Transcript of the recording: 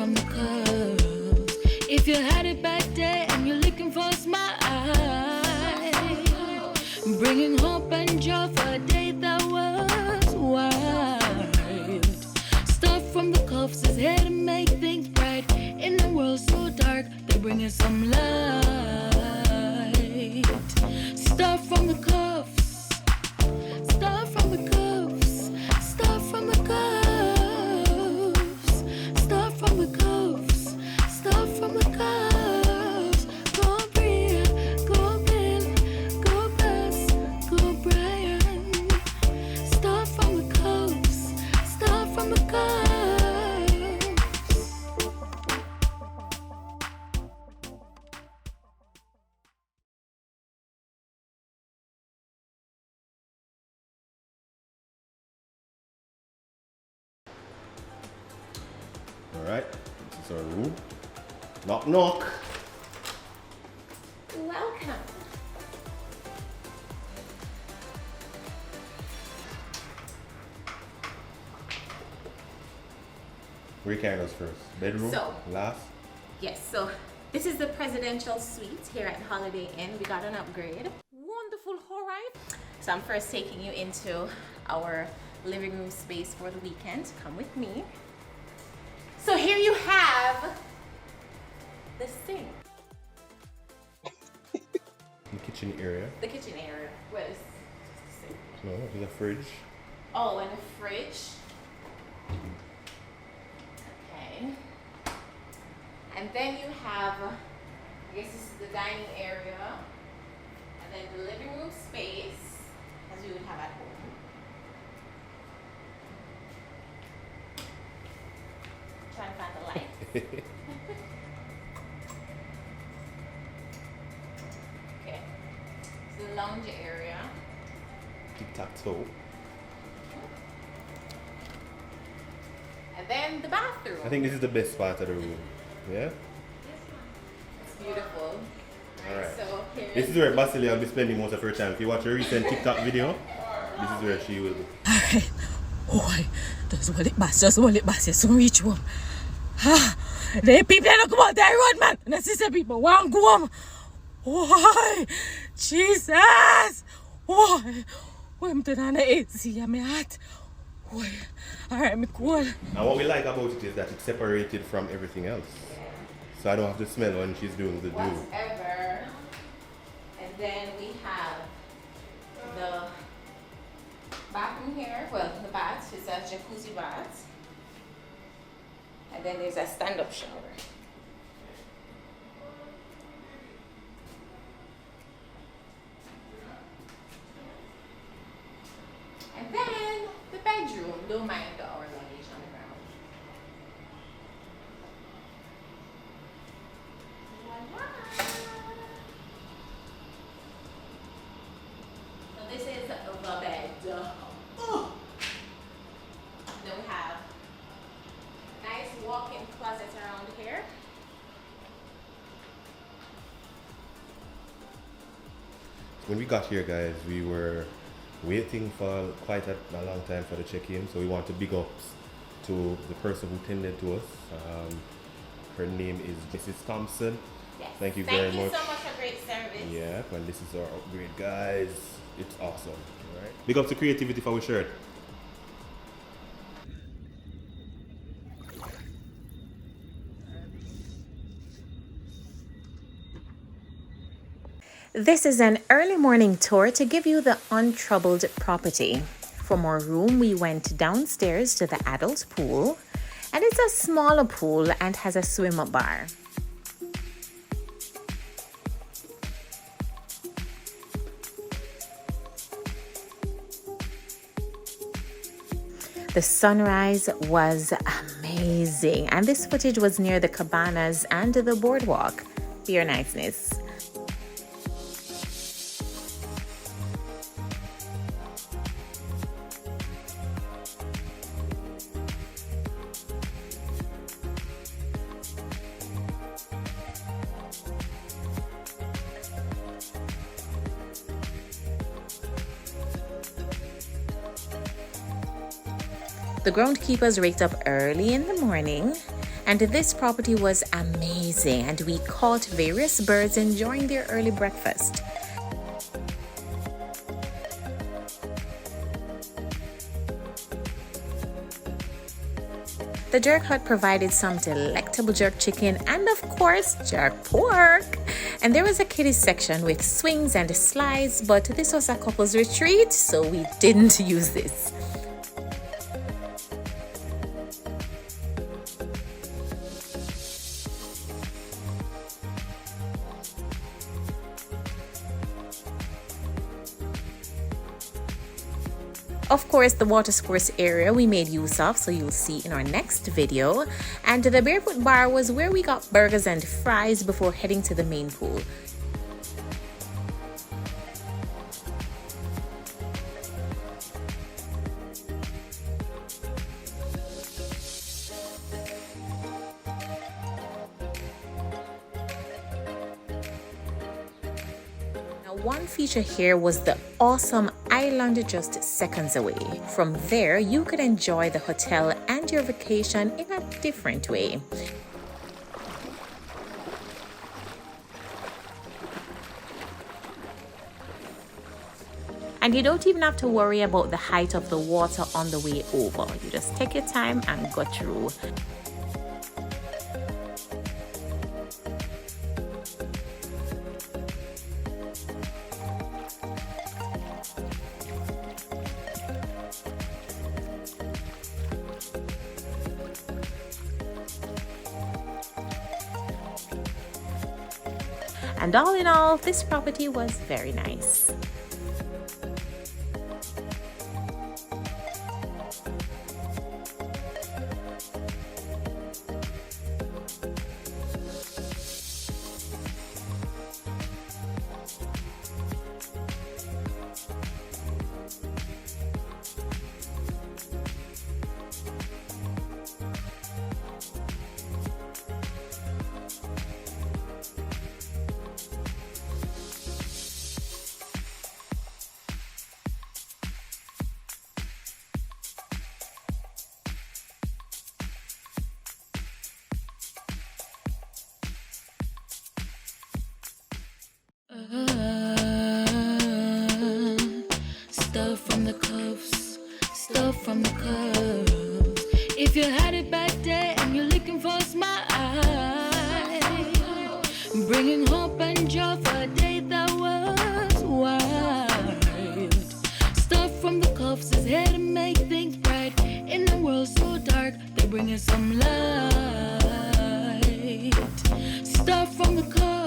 from the cuffs. If you had a bad day and you're looking for a smile, bringing hope and joy for a day that was wild. Stuff from the cuffs is here to make things bright. In a world so dark, they're bringing some light. Stuff from the cuffs. Stuff from the cuffs. Stuff from the cuffs. Stuff from the cuffs. Stuff from the cuffs. Go Bria, go Ben, go Bess, go Brian. Stuff from the cuffs. Stuff from the cuffs. Alright, this is our room. Knock knock. Welcome. Where can us first? Bedroom? So- Last? Yes, so this is the presidential suite here at Holiday Inn. We got an upgrade. Wonderful, all right? So I'm first taking you into our living room space for the weekend. Come with me. So here you have the sink, The kitchen area. the kitchen area. Well, it's just the sink. No, there's a fridge. Oh, and a fridge. Okay. And then you have, I guess this is the dining area. And then the living room space, as you would have at home. Trying to find the light. Okay. It's the lounge area. Tic-tac-toe. And then the bathroom. I think this is the best part of the room. Yeah? It's beautiful. Alright. So here This is where Basilia will be spending most of her time. If you watch her recent TikTok video, this is where she will be. Alright. Oi, just hold it back, you soon reach home. Ah, the people don't come out there road, man. And I see some people want go home. Oi, Jesus. Oi, I'm turning the AC in my heart. Oi, alright, me cool. And what we like about it is that it's separated from everything else. So I don't have to smell when she's doing the do. whatever. And then we have the bathroom here. Well, the bath is a jacuzzi bath. And then there's a stand-up shower. And then the bedroom. Don't mind our luggage on the ground. So this is the bed. Then we have nice walk-in closet around here. When we got here, guys, we were waiting for quite a long time for the check-in. So we want to big ups to the person who tended to us. Her name is Mrs. Thompson. Yes. Thank you very much. Thank you so much for great service. Yeah, and this is our upgrade, guys. It's awesome. All right. Big up to creativity for our shirt. This is an early morning tour to give you the untroubled property. From our room, we went downstairs to the adult pool, and it's a smaller pool and has a swim-up bar. The sunrise was amazing, and this footage was near the cabanas and the boardwalk. Pure niceness. The groundkeepers raked up early in the morning, And this property was amazing, and we caught various birds enjoying their early breakfast. The jerk hut provided some delectable jerk chicken and of course jerk pork. And there was a kiddies section with swings and slides, but this was a couple's retreat, so we didn't use this. Of course, the water sports area we made use of, so you'll see in our next video. And the barefoot bar was where we got burgers and fries before heading to the main pool. One feature here was the awesome island just seconds away. From there, you could enjoy the hotel and your vacation in a different way. And you don't even have to worry about the height of the water on the way over. You just take your time and go through. And all in all, this property was very nice. Stuff from the cuffs, stuff from the cuffs. If you had a bad day and you're looking for a smile, bringing hope and joy for a day that was wild. Stuff from the cuffs is here to make things bright. In a world so dark, they're bringing some light. Stuff from the cuffs.